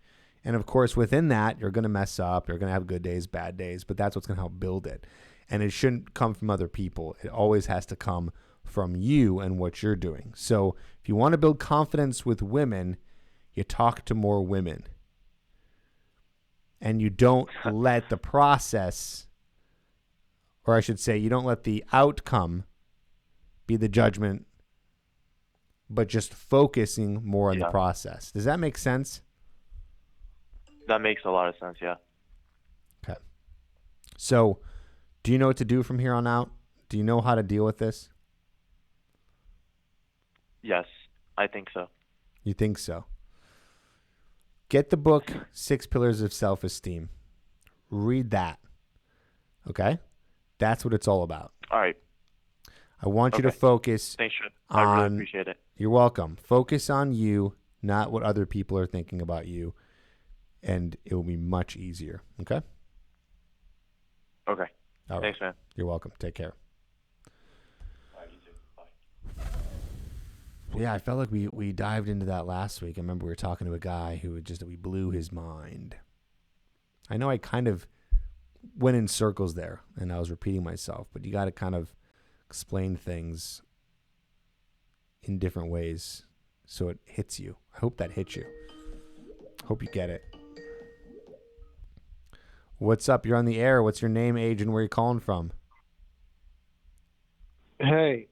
And of course, within that, you're going to mess up. You're going to have good days, bad days, but that's what's going to help build it. And it shouldn't come from other people. It always has to come from you and what you're doing. So if you want to build confidence with women, you talk to more women. And you don't let the process, or I should say, you don't let the outcome be the judgment, but just focusing more on the process. Does that make sense? That makes a lot of sense, yeah. Okay. So, do you know what to do from here on out? Do you know how to deal with this? Yes, I think so. You think so? Get the book, 6 Pillars of Self-Esteem. Read that. Okay? That's what it's all about. All right. I want you to focus. Thanks, Tripp. I really appreciate it. You're welcome. Focus on you, not what other people are thinking about you, and it will be much easier. Okay? Okay. All right. Thanks, man. You're welcome. Take care. All right, you too. Bye. Yeah, I felt like we dived into that last week. I remember we were talking to a guy who we blew his mind. I know I kind of went in circles there, and I was repeating myself, but you got to kind of explain things in different ways so it hits you. I hope that hits you. Hope you get it. What's up? You're on the air. What's your name, age, and where you calling from? Hey,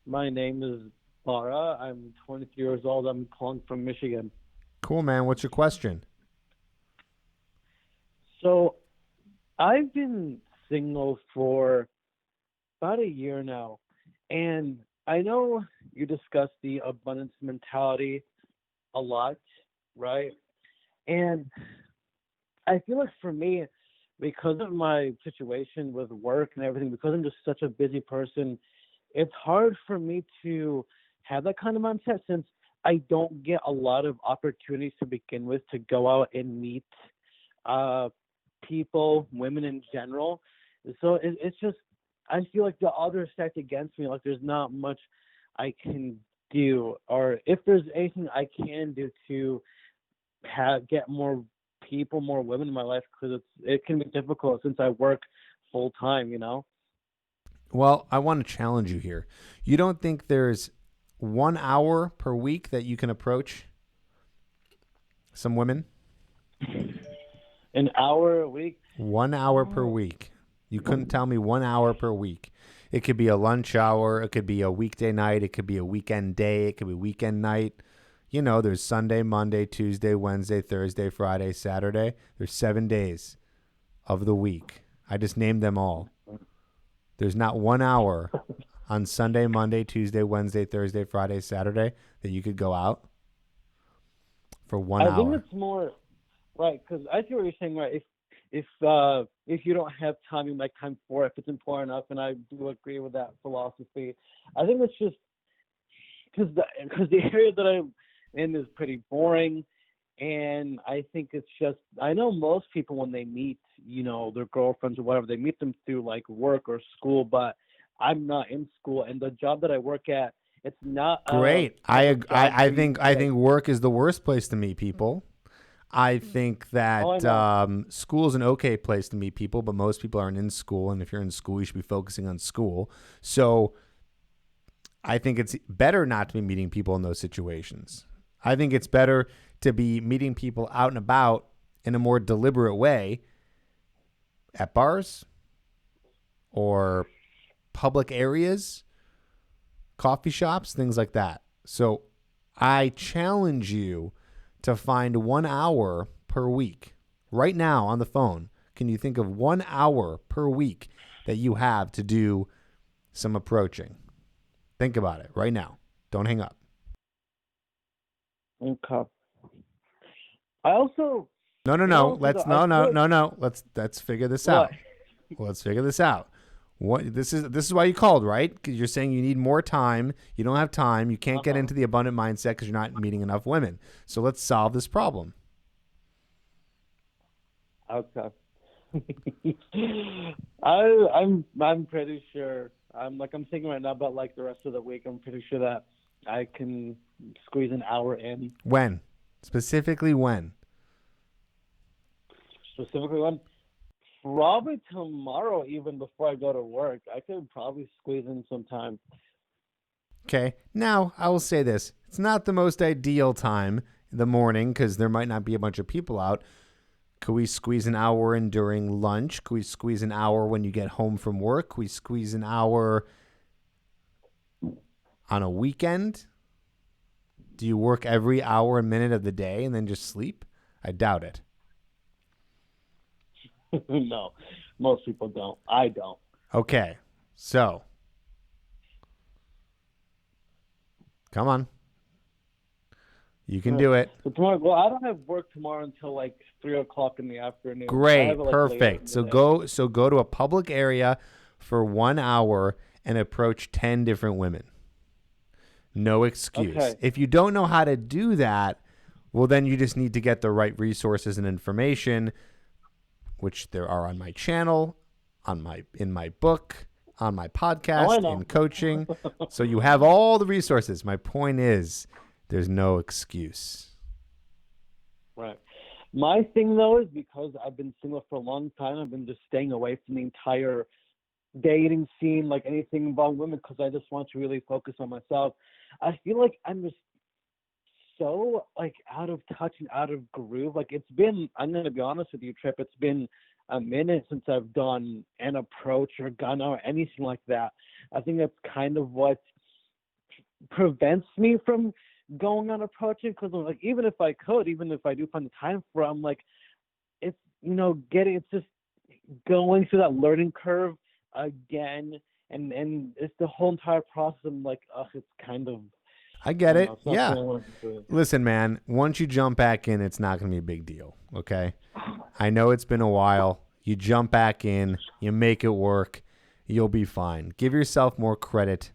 my name is Bara. I'm 23 years old. I'm calling from Michigan. Cool, man. What's your question? So, I've been single for about a year now, and I know you discussed the abundance mentality a lot, right? And I feel like for me, because of my situation with work and everything, because I'm just such a busy person, it's hard for me to have that kind of mindset since I don't get a lot of opportunities to begin with to go out and meet people, women in general. So it's just, I feel like the odds are stacked against me. Like there's not much I can do, or if there's anything I can do to get more people, more women in my life, because it can be difficult since I work full time, Well, I want to challenge you here. You don't think there's 1 hour per week that you can approach some women? An hour a week? 1 hour per week. You couldn't tell me 1 hour per week. It could be a lunch hour. It could be a weekday night. It could be a weekend day. It could be weekend night. You know, there's Sunday, Monday, Tuesday, Wednesday, Thursday, Friday, Saturday. There's 7 days of the week. I just named them all. There's not 1 hour on Sunday, Monday, Tuesday, Wednesday, Thursday, Friday, Saturday that you could go out for 1 hour. I think it's more right, because I see what you're saying. Right, if you don't have time, you make time for it if it's important enough, and I do agree with that philosophy. I think it's just because the area that I'm in is pretty boring, and I think it's just, I know most people when they meet, their girlfriends or whatever, they meet them through like work or school, but I'm not in school, and the job that I work at, it's not great. I think work is the worst place to meet people. I think that school is an okay place to meet people, but most people aren't in school, and if you're in school, you should be focusing on school. So I think it's better not to be meeting people in those situations. I think it's better to be meeting people out and about in a more deliberate way at bars or public areas, coffee shops, things like that. So I challenge you to find 1 hour per week. Right now on the phone, can you think of 1 hour per week that you have to do some approaching? Think about it right now. Don't hang up. Okay. I also No. Let's figure this out. Let's figure this out. This is why you called, right? Because you're saying you need more time. You don't have time. You can't get into the abundant mindset because you're not meeting enough women. So let's solve this problem. Okay. I'm pretty sure. I'm thinking right now about like the rest of the week. I'm pretty sure that I can squeeze an hour in. When? Specifically when? Specifically when? Probably tomorrow, even before I go to work. I could probably squeeze in some time. Okay. Now, I will say this. It's not the most ideal time in the morning because there might not be a bunch of people out. Could we squeeze an hour in during lunch? Could we squeeze an hour when you get home from work? Could we squeeze an hour on a weekend? Do you work every hour and minute of the day and then just sleep? I doubt it. No, most people don't. I don't. Okay, so come on. You can do it. So tomorrow, well, I don't have work tomorrow until like 3:00 in the afternoon. Great, perfect. So go to a public area for 1 hour and approach 10 different women. No excuse. Okay. If you don't know how to do that, well, then you just need to get the right resources and information, which there are on my channel, in my book, on my podcast, in coaching. So you have all the resources. My point is, there's no excuse. Right. My thing, though, is because I've been single for a long time, I've been just staying away from the entire dating scene, like anything involving women, because I just want to really focus on myself. I feel like I'm just so, like, out of touch and out of groove. Like, it's been, I'm going to be honest with you, Tripp, it's been a minute since I've done an approach or gone or anything like that. I think that's kind of what prevents me from going on approaching, because like even if I do find the time for it, I'm like, it's it's just going through that learning curve again, and it's the whole entire process. I'm like, it's kind of, I get it. Yeah. Listen, man, once you jump back in, it's not going to be a big deal. Okay. I know it's been a while. You jump back in, you make it work. You'll be fine. Give yourself more credit.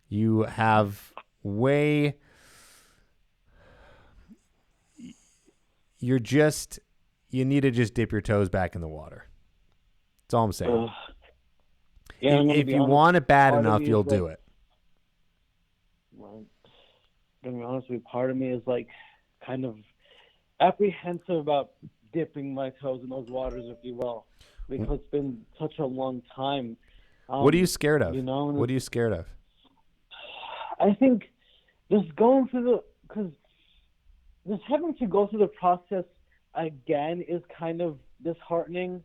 You have you need to just dip your toes back in the water. That's all I'm saying. If you want it bad enough, you'll do it. Right. I'm gonna be honest with you, part of me is like kind of apprehensive about dipping my toes in those waters, if you will, because it's been such a long time. What are you scared of? What are you scared of? I think just having to go through the process again is kind of disheartening.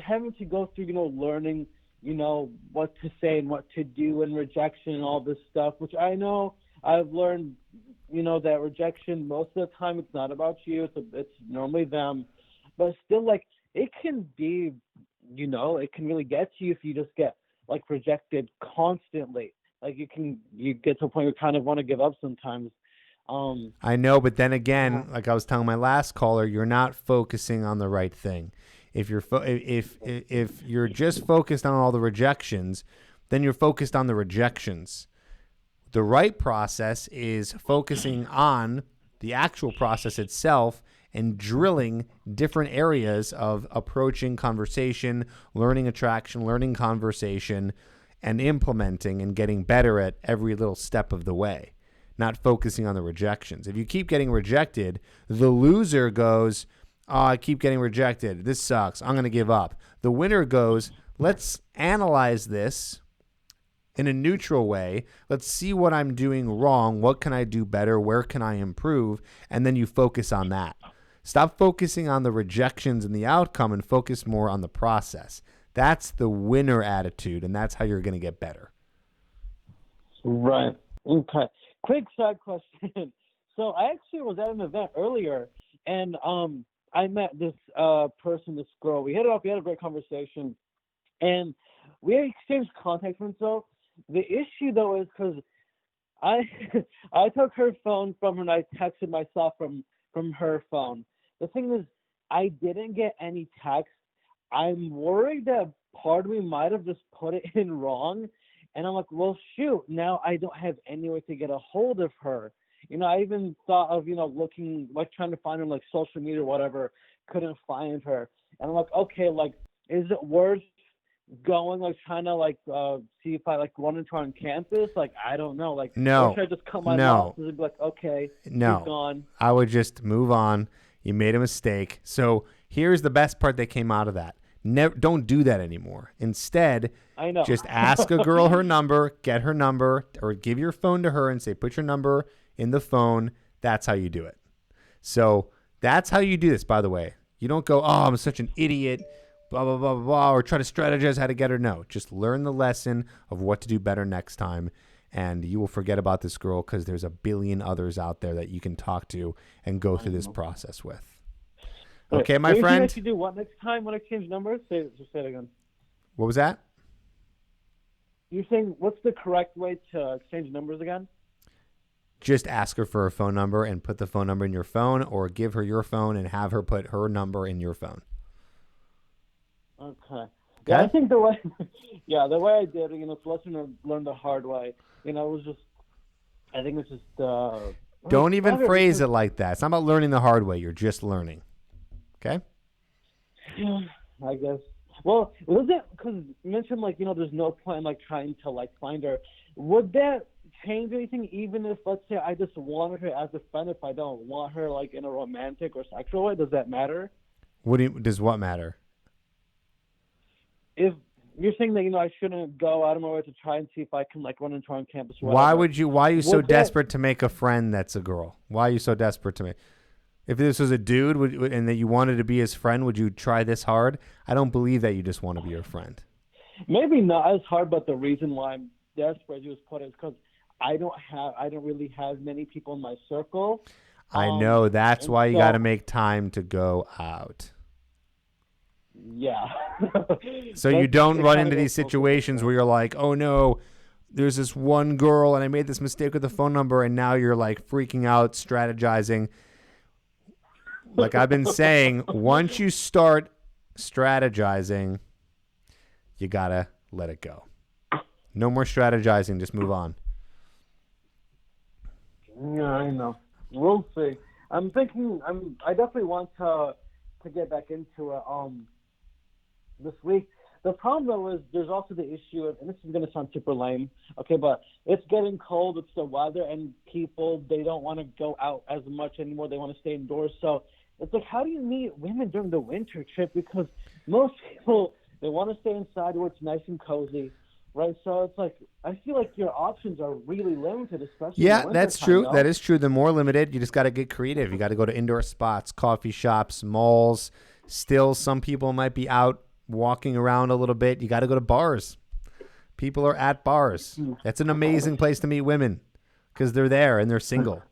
Having to go through, learning, what to say and what to do and rejection and all this stuff, which I know I've learned, that rejection most of the time it's not about you. It's normally them, but still, like it can be, it can really get to you if you just get like rejected constantly. Like you get to a point where you kind of want to give up sometimes. I know, but then Yeah. again, like I was telling my last caller, you're not focusing on the right thing. If you're if you're just focused on all the rejections, then you're focused on the rejections. The right process is focusing on the actual process itself and drilling different areas of approaching conversation, learning attraction, learning conversation, and implementing and getting better at every little step of the way, not focusing on the rejections. If you keep getting rejected, the loser goes, "Oh, I keep getting rejected. This sucks. I'm going to give up." The winner goes, "Let's analyze this in a neutral way. Let's see what I'm doing wrong. What can I do better? Where can I improve?" And then you focus on that. Stop focusing on the rejections and the outcome and focus more on the process. That's the winner attitude, and that's how you're going to get better. Right. Okay. Quick side question. So I actually was at an event earlier, and I met this person, this girl. We hit it off. We had a great conversation, and we exchanged contact info. The issue though is because I I took her phone from her and I texted myself from her phone. The thing is, I didn't get any text. I'm worried that part of me might have just put it in wrong. And I'm like, well, shoot, now I don't have any way to get a hold of her. I even thought of, looking, like trying to find her on like social media or whatever, couldn't find her. And I'm like, okay, like, is it worth going, like trying to like see if I like run into her on campus? Like, I don't know. Like, No, or should I just cut my no, losses and be like, okay, no. she's gone. I would just move on. You made a mistake. So here's the best part that came out of that. Never, don't do that anymore. Instead, I know. just ask a girl her number, get her number, or give your phone to her and say, put your number in the phone. That's how you do it. So that's how you do this, by the way. You don't go, "Oh, I'm such an idiot, blah, blah, blah, blah, blah," or try to strategize how to get her. No, just learn the lesson of what to do better next time. And you will forget about this girl because there's a billion others out there that you can talk to and go through this process with. Okay, my You friend. actually do what next time when I change numbers? Just say it again. What was that? You're saying what's the correct way to exchange numbers again? Just ask her for her phone number and put the phone number in your phone, or give her your phone and have her put her number in your phone. Okay. Yeah, I think the way I did it, it's lesson learned the hard way. It was just, I think it's just. Don't even phrase it like that. It's not about learning the hard way. You're just learning. Okay? Yeah, I guess. Well, was it because you mentioned like there's no point like trying to like find her? Would that change anything? Even if let's say I just wanted her as a friend, if I don't want her like in a romantic or sexual way, does that matter? Does what matter? If you're saying that I shouldn't go out of my way to try and see if I can like run into her on campus. Or Why whatever, are you so would desperate to make a friend that's a girl? Why are you so desperate to make? If this was a dude and that you wanted to be his friend, would you try this hard? I don't believe that you just want to be your friend. Maybe not as hard, but the reason why I'm desperate, as you put it, is because I don't really have many people in my circle. I know. That's why you so- got to make time to go out. Yeah. So you don't run into these situations where you're like, "Oh no, there's this one girl and I made this mistake with the phone number," and now you're like freaking out, strategizing. Like I've been saying, once you start strategizing, you got to let it go. No more strategizing, just move on. Yeah, I know. We'll see. I'm thinking. I definitely want to get back into it. This week. The problem though is there's also the issue of, and this is going to sound super lame, okay, but it's getting cold. It's the weather, and people they don't want to go out as much anymore. They want to stay indoors. So it's like, how do you meet women during the winter, Tripp? Because most people they want to stay inside where it's nice and cozy. Right, so it's like I feel like your options are really limited, especially. Yeah, in the winter that's time, true. though. That is true. The more limited, you just got to get creative. You got to go to indoor spots, coffee shops, malls. Still, some people might be out walking around a little bit. You got to go to bars. People are at bars. That's an amazing place to meet women. because they're there and they're single.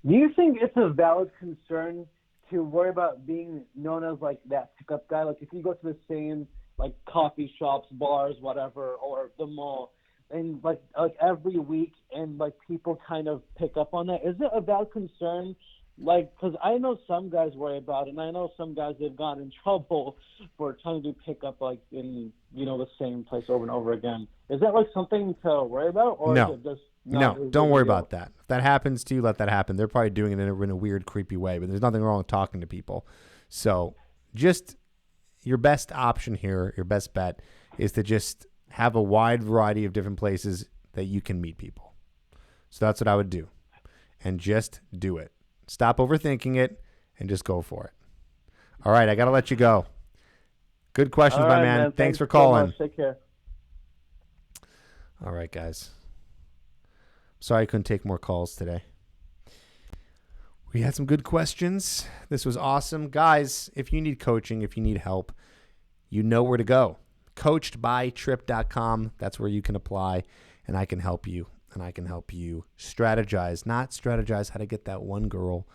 Do you think it's a valid concern to worry about being known as like that pickup guy? Like if you go to the same like coffee shops, bars, whatever, or the mall, and like every week, and like people kind of pick up on that. Is it a valid concern? Like, because I know some guys worry about it, and I know some guys they've gotten in trouble for trying to do pickup like in the same place over and over again. Is that like something to worry about, or No. is it just No, don't worry about that. If that happens to you, let that happen. They're probably doing it in a weird, creepy way, but there's nothing wrong with talking to people. So just your best option here, your best bet is to just have a wide variety of different places that you can meet people. So that's what I would do. And just do it. Stop overthinking it and just go for it. All right, I got to let you go. Good questions, my man. Thanks for calling. So much. Take care. All right, guys. Sorry I couldn't take more calls today. We had some good questions. This was awesome. Guys, if you need coaching, if you need help, you know where to go. Coachedbytripp.com. That's where you can apply, and I can help you. And I can help you strategize, not strategize how to get that one girl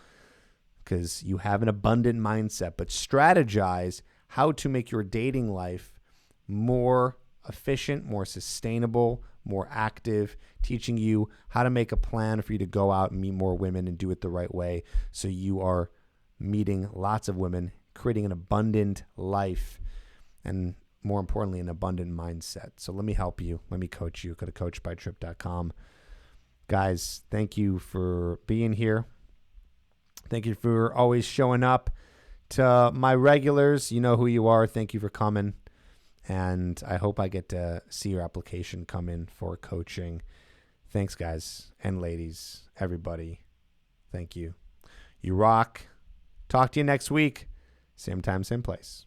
because you have an abundant mindset, but strategize how to make your dating life more efficient, more sustainable, more active, teaching you how to make a plan for you to go out and meet more women and do it the right way so you are meeting lots of women, creating an abundant life, and more importantly, an abundant mindset. So let me help you. Let me coach you. Go to coachedbytripp.com. Guys, thank you for being here. Thank you for always showing up. To my regulars, you know who you are. Thank you for coming. And I hope I get to see your application come in for coaching. Thanks, guys and ladies, everybody. Thank you. You rock. Talk to you next week. Same time, same place.